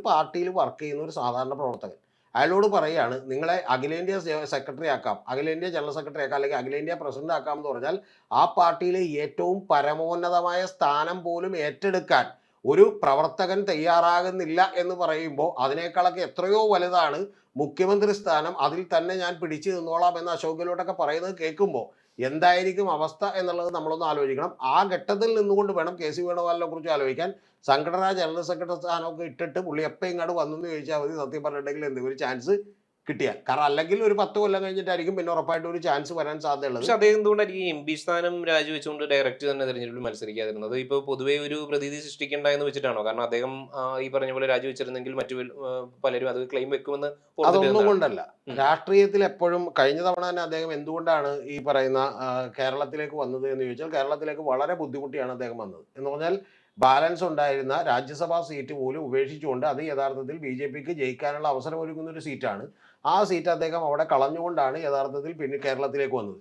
പാർട്ടിയിൽ വർക്ക് ചെയ്യുന്ന ഒരു സാധാരണ പ്രവർത്തകൻ അയാളോട് പറയാണ് നിങ്ങളെ അഖിലേന്ത്യാ സെക്രട്ടറി ആക്കാം, അഖിലേന്ത്യാ ജനറൽ സെക്രട്ടറി ആക്കാം, അല്ലെങ്കിൽ അഖിലേന്ത്യാ പ്രസിഡന്റ് ആക്കാം എന്ന് പറഞ്ഞാൽ ആ പാർട്ടിയിലെ ഏറ്റവും പരമോന്നതമായ സ്ഥാനം പോലും ഏറ്റെടുക്കാൻ ഒരു പ്രവർത്തകൻ തയ്യാറാകുന്നില്ല എന്ന് പറയുമ്പോൾ അതിനേക്കാളൊക്കെ എത്രയോ വലുതാണ് മുഖ്യമന്ത്രി സ്ഥാനം, അതിൽ തന്നെ ഞാൻ പിടിച്ചു നിന്നോളാം എന്ന് അശോക് ഗെഹ്ലോട്ടൊക്കെ പറയുന്നത് കേൾക്കുമ്പോൾ എന്തായിരിക്കും അവസ്ഥ എന്നുള്ളത് നമ്മളൊന്ന് ആലോചിക്കണം. ആ ഘട്ടത്തിൽ നിന്നുകൊണ്ട് വേണം കെ സി വേണുഗോപാലിനെ കുറിച്ച് ആലോചിക്കാൻ. സംഘടനാ ജനറൽ സെക്രട്ടറി സ്ഥാനമൊക്കെ ഇട്ടിട്ട് പുള്ളി എപ്പോൾ ഇങ്ങോട്ട് വന്നെന്ന് ചോദിച്ചാൽ മതി, സത്യം പറഞ്ഞിട്ടുണ്ടെങ്കിൽ എന്തെങ്കിലും ഒരു ചാൻസ് കിട്ടിയാൽ. കാരണം അല്ലെങ്കിൽ ഒരു 10 കൊല്ലം കഴിഞ്ഞിട്ടായിരിക്കും പിന്നെ ഉറപ്പായിട്ടും ഒരു ചാൻസ് വരാൻ സാധ്യതയുള്ളത്. പക്ഷെ അദ്ദേഹം എന്തുകൊണ്ടായിരിക്കും എം പി സ്ഥാനം രാജിവെച്ചുകൊണ്ട് ഡയറക്റ്റ് തന്നെ തെരഞ്ഞെടുപ്പിൽ മത്സരിക്കാതിരുന്നത്? ഇപ്പോൾ പൊതുവേ ഒരു പ്രതീതി സൃഷ്ടിക്കേണ്ട എന്ന് വെച്ചിട്ടാണോ? കാരണം അദ്ദേഹം ഈ പറഞ്ഞ പോലെ രാജിവെച്ചിരുന്നെങ്കിൽ മറ്റു പലരും അത് ക്ലെയിം വെക്കുമെന്ന് അതൊന്നും ഓർത്തിട്ടാണ്. കൊണ്ടല്ല. രാഷ്ട്രീയത്തിൽ എപ്പോഴും കഴിഞ്ഞ തവണ തന്നെ അദ്ദേഹം എന്തുകൊണ്ടാണ് ഈ പറയുന്ന കേരളത്തിലേക്ക് വന്നത് എന്ന് ചോദിച്ചാൽ, കേരളത്തിലേക്ക് വളരെ ബുദ്ധിമുട്ടിയാണ് അദ്ദേഹം വന്നത്. എന്ന് പറഞ്ഞാൽ ബാലൻസ് ഉണ്ടായിരുന്ന രാജ്യസഭാ സീറ്റ് പോലും ഉപേക്ഷിച്ചുകൊണ്ട് അത് യഥാർത്ഥത്തിൽ ബി ജെ പിക്ക് ജയിക്കാനുള്ള അവസരം ഒരുക്കുന്ന ഒരു സീറ്റാണ്. ആ സീറ്റ് അദ്ദേഹം അവിടെ കളഞ്ഞുകൊണ്ടാണ് യഥാർത്ഥത്തിൽ പിന്നെ കേരളത്തിലേക്ക് വന്നത്.